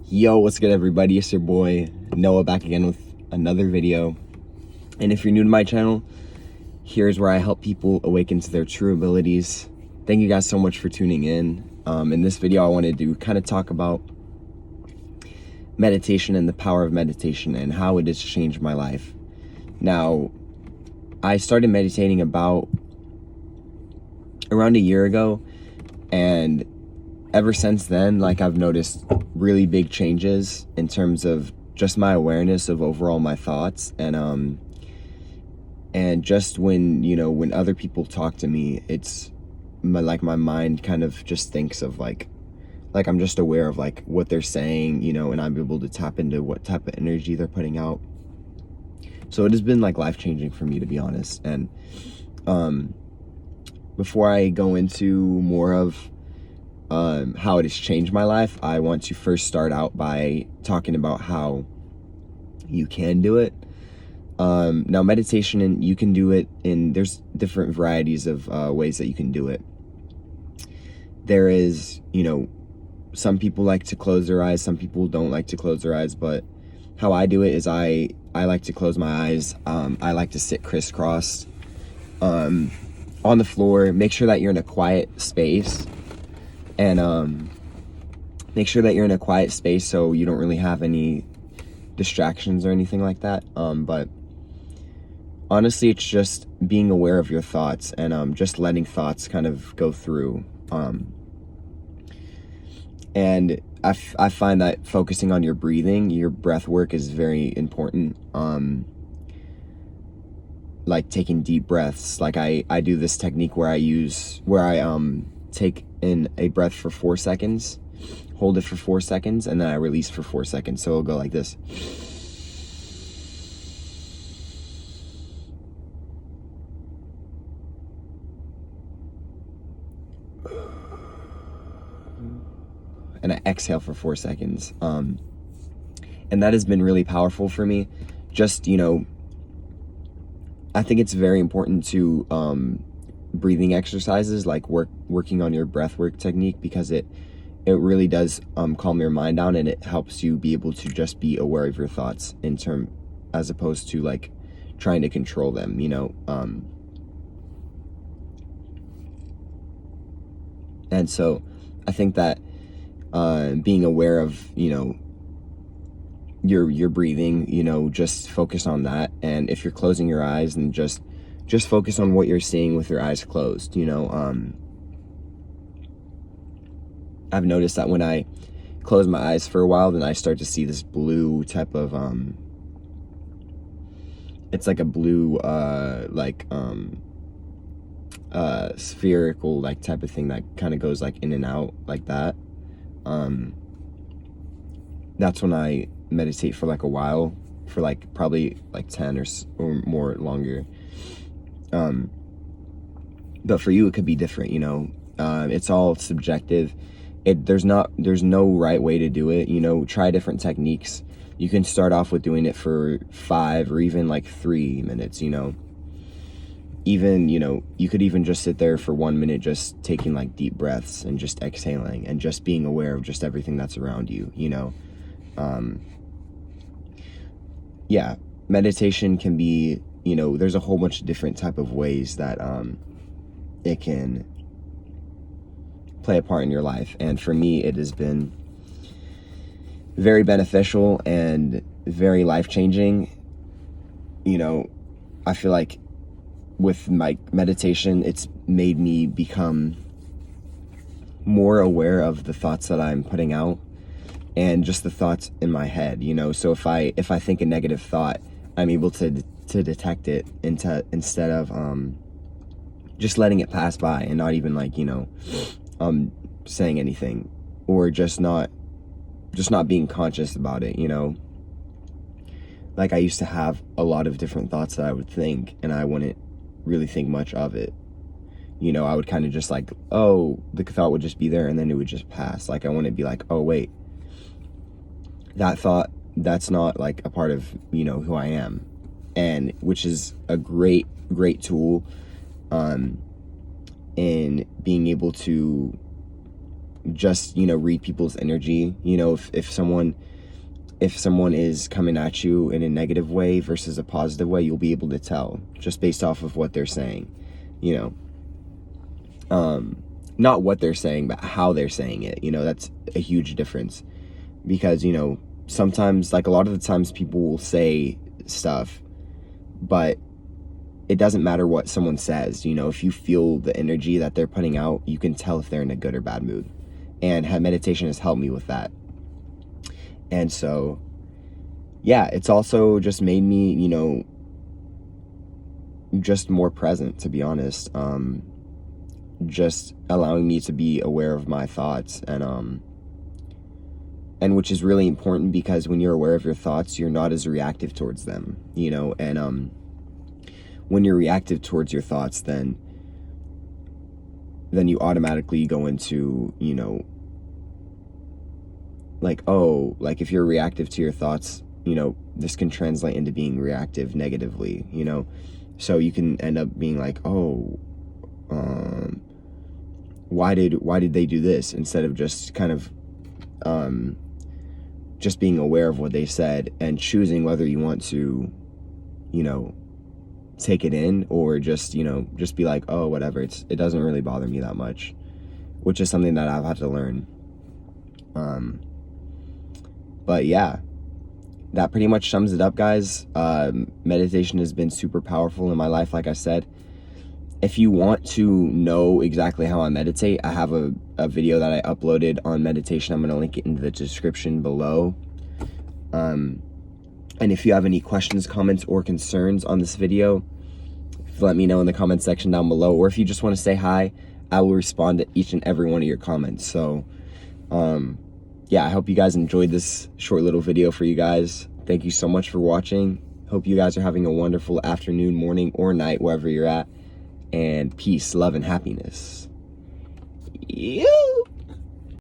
Yo, what's good, everybody? It's your boy Noah back again with another video. And if you're new to my channel, here's where I help people awaken to their true abilities. Thank you guys so much for tuning in. In this video, I wanted to kind of talk about meditation and the power of meditation and how it has changed my life. Now, I started meditating about around a year ago, and ever since then, I've noticed really big changes in terms of just my awareness of overall my thoughts, and just when other people talk to me, it's my mind kind of just thinks of like I'm just aware of what they're saying, and I'm able to tap into what type of energy they're putting out. So it has been life-changing for me, to be honest. And before I go into more of how it has changed my life, I want to first start out by talking about how you can do it. Now, meditation, and you can do it there's different varieties of ways that you can do it. There is, some people like to close their eyes, some people don't like to close their eyes, but how I do it is I like to close my eyes. I like to sit crisscrossed on the floor. Make sure that you're in a quiet space. And make sure that you're in a quiet space so you don't really have any distractions or anything like that. But honestly, it's just being aware of your thoughts and just letting thoughts kind of go through. And I find that focusing on your breathing, your breath work is very important. Like taking deep breaths. I do this technique where I take in a breath for 4 seconds, hold it for 4 seconds, and then I release for 4 seconds. So it'll go like this. And I exhale for 4 seconds. And that has been really powerful for me. Just, I think it's very important to breathing exercises, working on your breath work technique, because it really does calm your mind down, and it helps you be able to just be aware of your thoughts as opposed to trying to control them, and so I think that being aware of your breathing, just focus on that. And if you're closing your eyes, and just focus on what you're seeing with your eyes closed. I've noticed that when I close my eyes for a while, then I start to see this blue type of it's like a blue spherical type of thing that kind of goes in and out like that. That's when I meditate for a while, for probably 10 or more longer. But for you, it could be different, it's all subjective. There's no right way to do it. Try different techniques. You can start off with doing it for 5 or even 3 minutes, even, you could even just sit there for 1 minute, just taking deep breaths and just exhaling and just being aware of just everything that's around you, yeah, meditation can be, there's a whole bunch of different type of ways that it can play a part in your life. And for me, it has been very beneficial and very life-changing. I feel like with my meditation, it's made me become more aware of the thoughts that I'm putting out, and just the thoughts in my head, so if I think a negative thought, I'm able to detect it instead of just letting it pass by and not even saying anything, or just not being conscious about it. I used to have a lot of different thoughts that I would think, and I wouldn't really think much of it. I would kind of just oh, the thought would just be there, and then it would just pass. I wouldn't be oh wait, that thought, that's not a part of who I am. And which is a great tool in being able to just, read people's energy. If someone is coming at you in a negative way versus a positive way, you'll be able to tell just based off of what they're saying, not what they're saying, but how they're saying it. That's a huge difference, because, sometimes, like a lot of the times, people will say stuff, but it doesn't matter what someone says. If you feel the energy that they're putting out, you can tell if they're in a good or bad mood. And meditation has helped me with that. And so, yeah, it's also just made me, just more present, to be honest. Just allowing me to be aware of my thoughts, and which is really important, because when you're aware of your thoughts, you're not as reactive towards them, and when you're reactive towards your thoughts, then you automatically go into, like, oh, like if you're reactive to your thoughts, this can translate into being reactive negatively, so you can end up being like, oh, why did they do this, instead of just kind of just being aware of what they said and choosing whether you want to, take it in, or just, just be like, oh, whatever, it doesn't really bother me that much, which is something that I've had to learn. But yeah, that pretty much sums it up, guys. Meditation has been super powerful in my life, like I said. If you want to know exactly how I meditate, I have a video that I uploaded on meditation. I'm going to link it in the description below. And if you have any questions, comments, or concerns on this video, let me know in the comment section down below. Or if you just want to say hi, I will respond to each and every one of your comments. So, yeah, I hope you guys enjoyed this short little video for you guys. Thank you so much for watching. Hope you guys are having a wonderful afternoon, morning, or night, wherever you're at. And peace, love, and happiness. You.